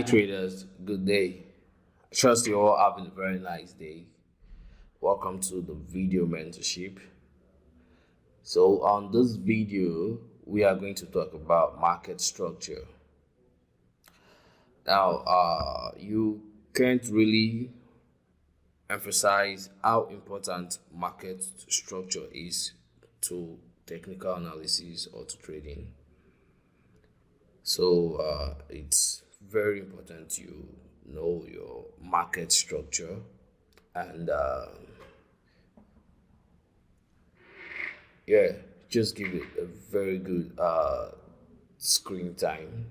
Traders, good day. Trust you all having a very nice day. Welcome to the video mentorship. So on this video, we are going to talk about market structure. Now, you can't really emphasize how important market structure is to technical analysis or to trading. So it's very important you know your market structure and yeah, just give it a very good screen time,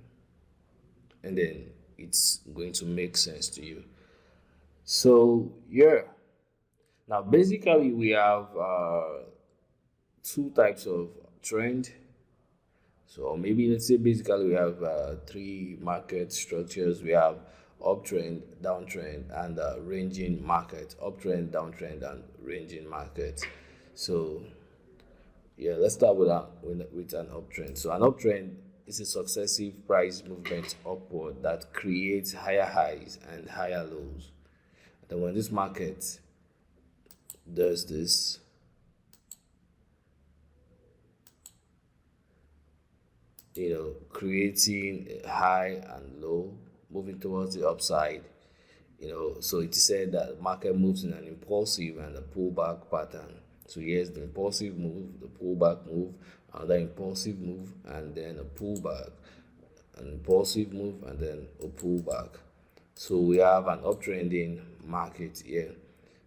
and then it's going to make sense to you. So yeah, now basically we have two types of trend. So maybe let's say basically we have three market structures. We have uptrend, downtrend, and ranging market. Uptrend, downtrend, and ranging market. So yeah, let's start with an uptrend. So an uptrend is a successive price movement upward that creates higher highs and higher lows. And when this market does this, creating a high and low, moving towards the upside. So it is said that the market moves in an impulsive and a pullback pattern. So here's the impulsive move, the pullback move, another impulsive move, and then a pullback, an impulsive move, and then a pullback. So we have an uptrending market here.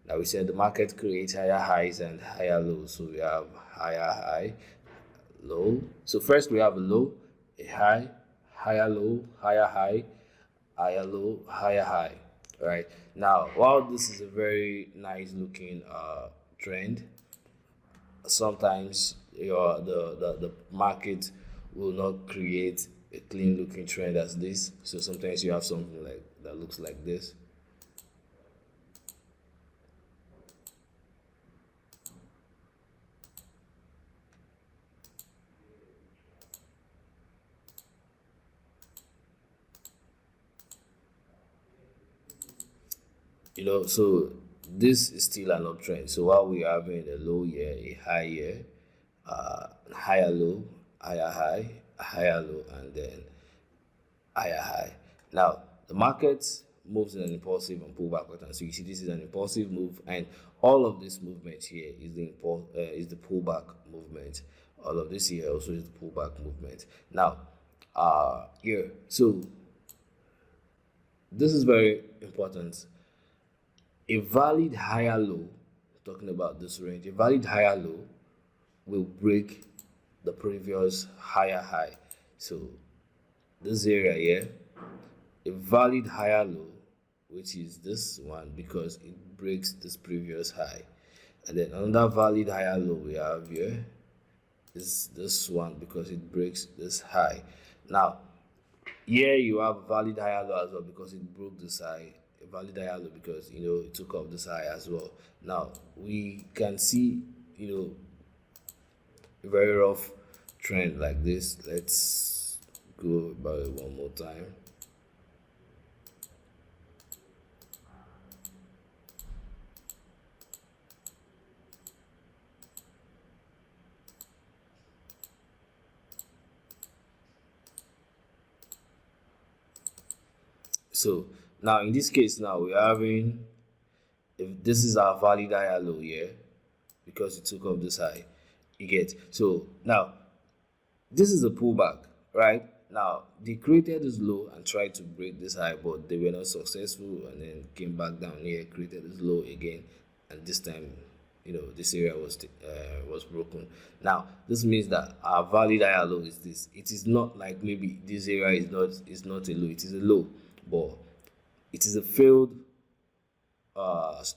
Now we said the market creates higher highs and higher lows. So we have higher high, low. So first we have a low, a high, higher low, higher high, higher low, higher high. Right now, while this is a very nice looking trend, sometimes the market will not create a clean looking trend as this. So sometimes you have something like that looks like this. So this is still an uptrend. So while we're having a low here, a high here, higher low, higher high, higher low, and then higher high. Now the market moves in an impulsive and pullback pattern. So you see this is an impulsive move, and all of this movement here is the pullback movement. All of this here also is the pullback movement. Now here, so this is very important. A valid higher low, talking about this range, a valid higher low will break the previous higher high. So this area here, a valid higher low, which is this one because it breaks this previous high. And then another valid higher low we have here is this one because it breaks this high. Now here you have a valid higher low as well because it broke this high, a valid higher low because it took off this high as well. Now we can see a very rough trend like this. Let's go about it one more time. So now in this case, now we're having, if this is our valid higher low here because it took off this high, you get. So now this is a pullback, right? Now they created this low and tried to break this high, but they were not successful, and then came back down here, created this low again, and this time this area was broken. Now this means that our valid higher low is this. It is not like maybe this area is not a low, it is a low, but it is a failed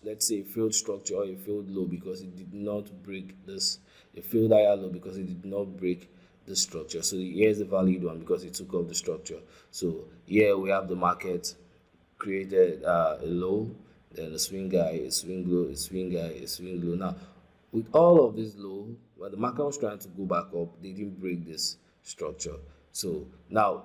let's say failed structure or a failed low because it did not break this, a failed higher low because it did not break the structure. So here's the valid one because it took off the structure. So here we have the market created a low, then a swing high, a swing low, a swing high, a swing low. Now with all of this low, when the market was trying to go back up, they didn't break this structure. So now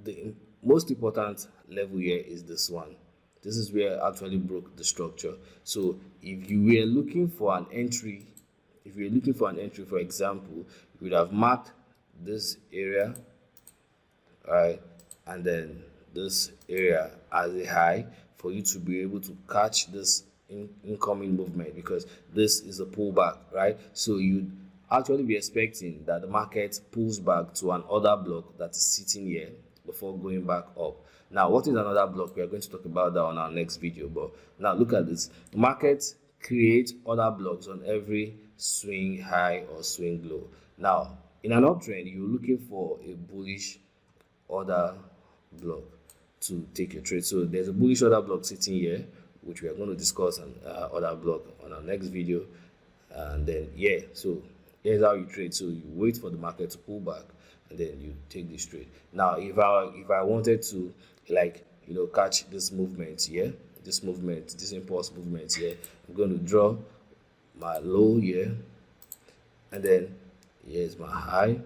the most important level here is this one. This is where I actually broke the structure. So if you were looking for an entry, for example, you would have marked this area, right, and then this area as a high for you to be able to catch this incoming movement, because this is a pullback, right? So you'd actually be expecting that the market pulls back to another block that is sitting here before going back up. Now, what is another block? We are going to talk about that on our next video. But now look at this. The market creates other blocks on every swing high or swing low. Now, in an uptrend, you're looking for a bullish order block to take a trade. So there's a bullish order block sitting here, which we are going to discuss on other block on our next video. And then so here's how you trade. So you wait for the market to pull back, and then you take this trade. Now, if I wanted to, like, catch this movement here, this impulse movement here, I'm going to draw my low here, and then here's my high.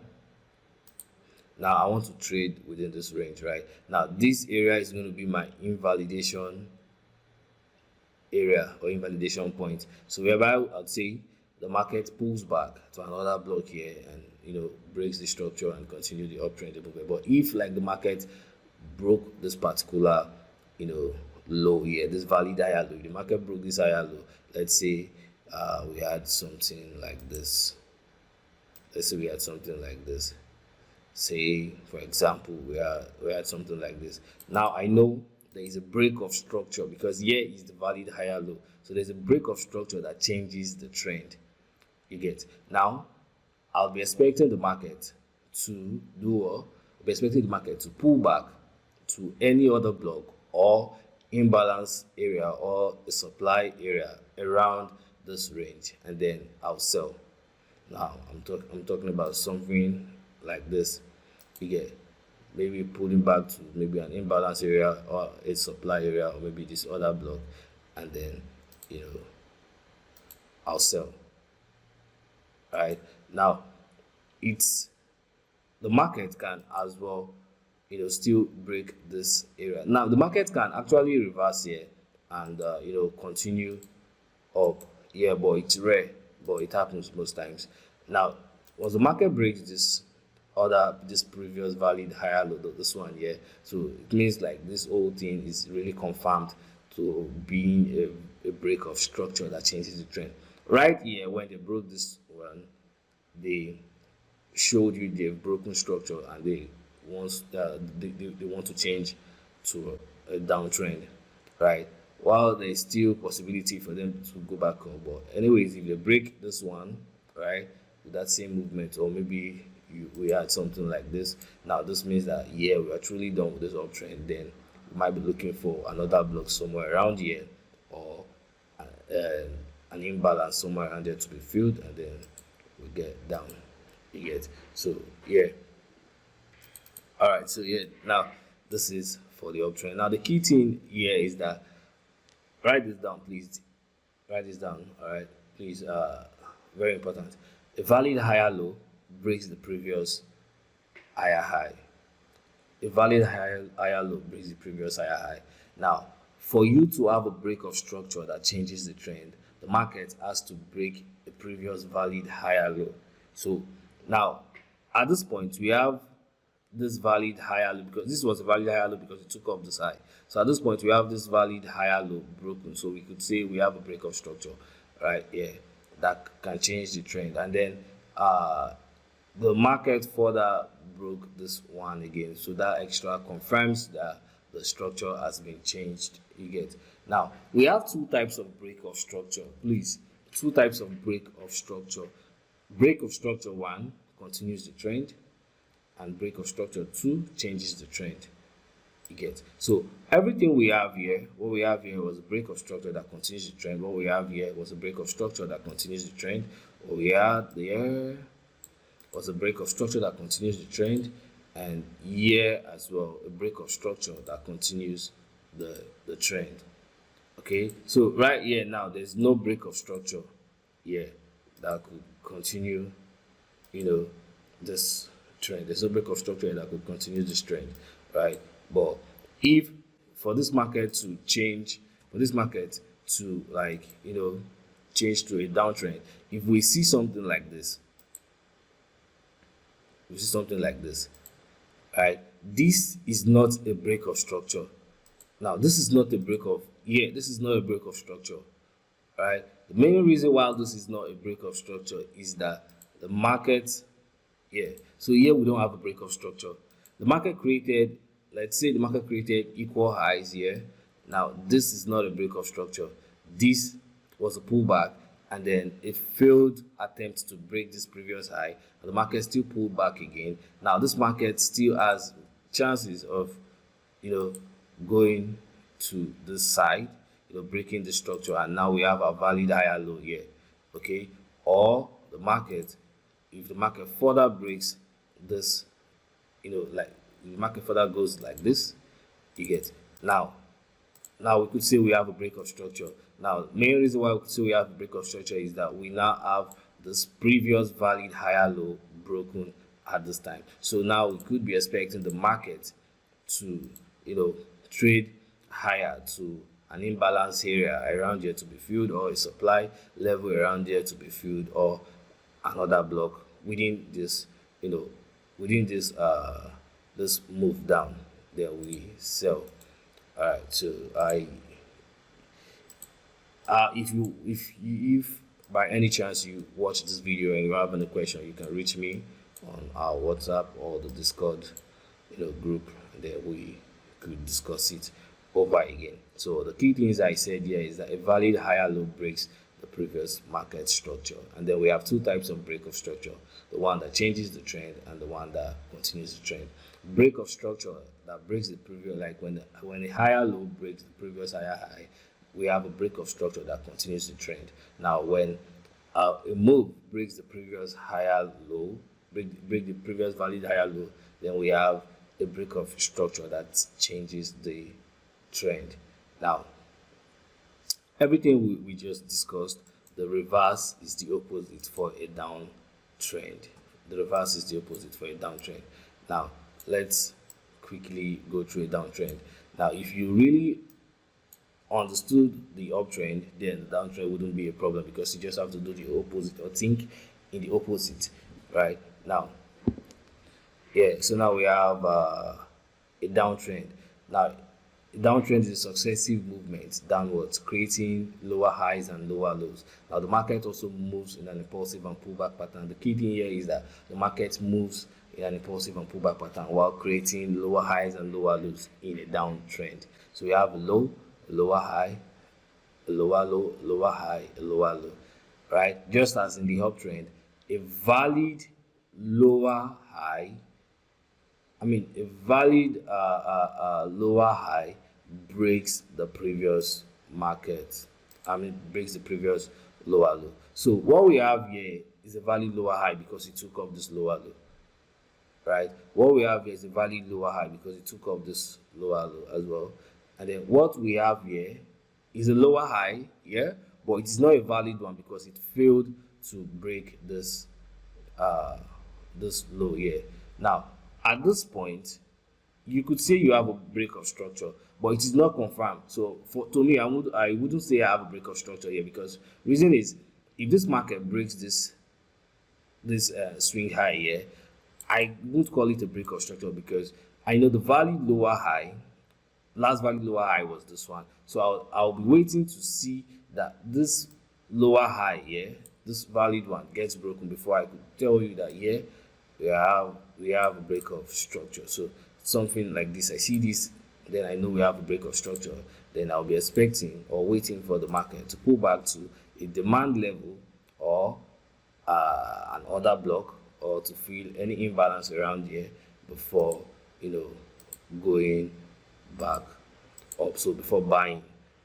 Now I want to trade within this range, right? Now this area is going to be my invalidation area or invalidation point. So whereby I'd say the market pulls back to another block here and breaks the structure and continue the uptrend movement. But if, like, the market broke this particular low here, this valid higher low, the market broke this higher low, let's say we had something like this. Say, for example, we had something like this. Now I know there is a break of structure, because here is the valid higher low. So there's a break of structure that changes the trend. You get? Now I'll be expecting the market to pull back to any other block or imbalance area or a supply area around this range, and then I'll sell. Now I'm talking about something like this. You get? Maybe pulling back to maybe an imbalance area or a supply area, or maybe this other block, and then I'll sell. Right? Now the market can as well still break this area. Now the market can actually reverse here and continue up here, but it's rare, but it happens most times. Now once the market breaks this previous valid higher low, this one here, so it means like this whole thing is really confirmed to being a break of structure that changes the trend. Right here, when they broke this one, they showed you they've broken structure and they want to change to a downtrend, right? While there's still possibility for them to go back up, but anyways, if they break this one, right, with that same movement, or maybe we had something like this, now this means that we are truly done with this uptrend. Then we might be looking for another block somewhere around here, or an imbalance somewhere around there to be filled, and then we get down. You get? So all right, so now this is for the uptrend. Now the key thing here is that, write this down, please. Write this down. All right, please. Very important. A valid higher low breaks the previous higher high. A valid higher low breaks the previous higher high. Now, for you to have a break of structure that changes the trend, the market has to break the previous valid higher low. So now, at this point, we have this valid higher low, because this was a valid higher low because it took off this high. So at this point, we have this valid higher low broken. So we could say we have a break of structure, right here, that can change the trend. And then the market further broke this one again. So that extra confirms that the structure has been changed. You get? Now, we have two types of break of structure. Please, two types of break of structure. Break of structure 1 continues the trend, and break of structure 2 changes the trend. You get? So everything we have here, what we have here was a break of structure that continues the trend. What we have here was a break of structure that continues the trend. What we had there was a break of structure that continues the trend, and here as well, a break of structure that continues the trend. Okay, so right here now, there's no break of structure here that could continue this trend. There's no break of structure that could continue this trend, right? But if for this market to change, for this market to, like, change to a downtrend, if we see something like this, right? This is not a break of structure. Now, this is not a break of, this is not a break of structure, right? The main reason why this is not a break of structure is that the market, so here we don't have a break of structure. The market created, let's say the market created equal highs here. Now, this is not a break of structure. This was a pullback, and then a failed attempt to break this previous high, and the market still pulled back again. Now, this market still has chances of, going to this side, breaking the structure, and now we have a valid higher low here, okay? Or the market, if the market further breaks this, like the market further goes like this, you get. Now we could say we have a break of structure. Now, the main reason why we could say we have a break of structure is that we now have this previous valid higher low broken at this time. So now we could be expecting the market to, trade higher to an imbalance area around here to be filled, or a supply level around here to be filled, or another block within this, this move down. Then we sell. All right, so if by any chance you watch this video and you have any question, you can reach me on our WhatsApp or the Discord, group, and then we could discuss it over again. So the key things I said here is that a valid higher low breaks the previous market structure, and then we have two types of break of structure: the one that changes the trend and the one that continues the trend. Break of structure that breaks the previous, like when a higher low breaks the previous higher high, we have a break of structure that continues the trend. Now, when a move breaks the previous higher low, break the previous valid higher low, then we have a break of structure that changes the trend. Now, everything we just discussed, the reverse is the opposite for a downtrend. The reverse is the opposite for a downtrend. Now, let's quickly go through a downtrend. Now, if you really understood the uptrend, then the downtrend wouldn't be a problem, because you just have to do the opposite or think in the opposite, right? Now, so now we have a downtrend. Now, a downtrend is a successive movement downwards, creating lower highs and lower lows. Now, the market also moves in an impulsive and pullback pattern. The key thing here is that the market moves in an impulsive and pullback pattern while creating lower highs and lower lows in a downtrend. So we have a low, a lower high, a lower low, lower high, a lower low, right? Just as in the uptrend, a valid lower high, a valid lower high breaks the previous market. Breaks the previous lower low. So what we have here is a valid lower high because it took off this lower low, right? What we have here is a valid lower high because it took off this lower low as well. And then what we have here is a lower high, but it is not a valid one because it failed to break this this low here. Now, at this point, you could say you have a break of structure, but it is not confirmed. So to me, I wouldn't say I have a break of structure here, because reason is, if this market breaks this swing high here, I won't call it a break of structure, because I know the valid lower high, last valid lower high was this one. So I'll be waiting to see that this lower high here, this valid one, gets broken before I could tell you that we have a break of structure. So something like this, I see this, then I know we have a break of structure. Then I'll be expecting or waiting for the market to pull back to a demand level or an order block, or to feel any imbalance around here before going back up. So before buying,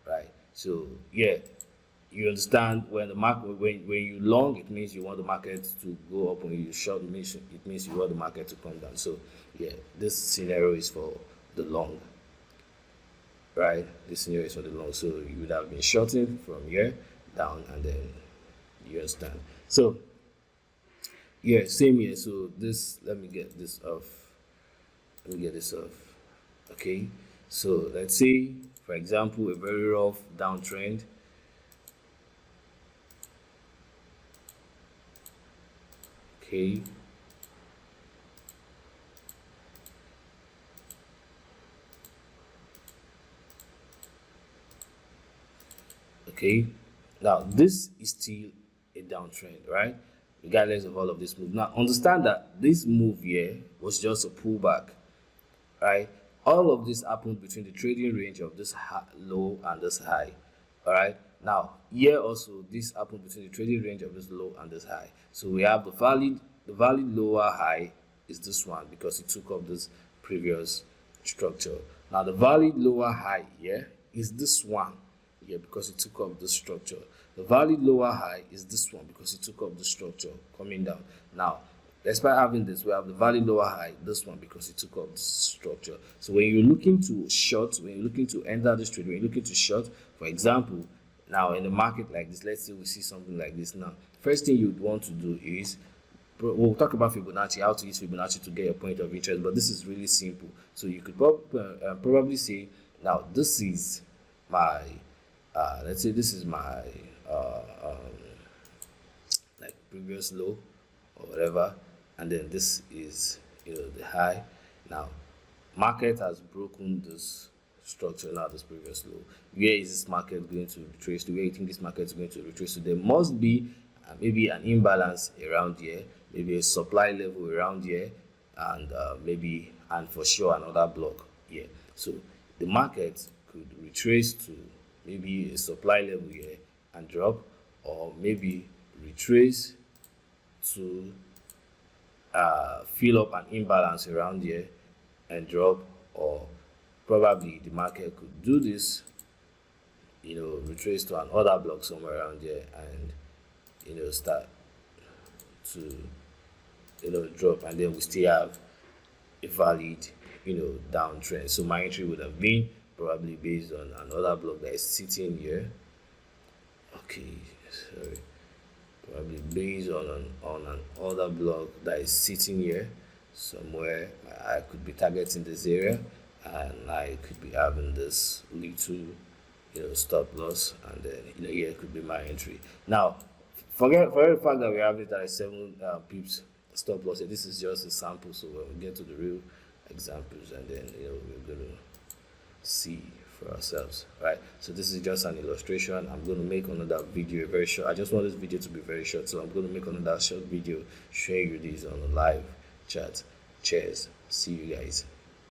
right? So you understand, when the market, when you long, it means you want the market to go up. When you short, it means you want the market to come down. So this scenario is for the long, right? This scenario is for the long. So you would have been shorting from here down, and then you understand. So same here. So this, let me get this off. Okay. So let's say, for example, a very rough downtrend. Okay. Okay. Now this is still a downtrend, right? Regardless of all of this move. Now understand that this move here was just a pullback, right? All of this happened between the trading range of this low and this high. All right. Now here also this happened between the trading range of this low and this high. So we have the valid lower high is this one because it took up this previous structure. Now the valid lower high here is this one here because it took up the structure. The valid lower high is this one because it took up the structure coming down. Now despite having this, we have the valid lower high, this one because it took up the structure. So when you're looking to short, when you're looking to enter this trade, when you're looking to short, for example, now in a market like this, let's say we see something like this now. First thing you'd want to do is, we'll talk about Fibonacci, how to use Fibonacci to get your point of interest, but this is really simple. So you could probably say, now this is my, let's say this is my like previous low or whatever, and then this is the high. Now market has broken this structure, now this previous low. Where is this market going to retrace to? Where you think this market is going to retrace to? There must be maybe an imbalance around here, maybe a supply level around here, and and for sure another block here. So the market could retrace to maybe a supply level here and drop, or maybe retrace to fill up an imbalance around here and drop, or probably the market could do this, retrace to another block somewhere around here and start to drop, and then we still have a valid downtrend. So my entry would have been probably based on another block that is sitting here. Okay, sorry, probably based on an other block that is sitting here somewhere. I could be targeting this area, and I could be having this little stop loss, and then here could be my entry. Now forget the fact that we have it at 7 pips stop loss. This is just a sample, so when we get to the real examples, and then we're going to see for ourselves, right? So this is just an illustration. I'm going to make another video very short. I just want this video to be very short, so I'm going to make another short video showing you this on a live chat. Cheers, see you guys.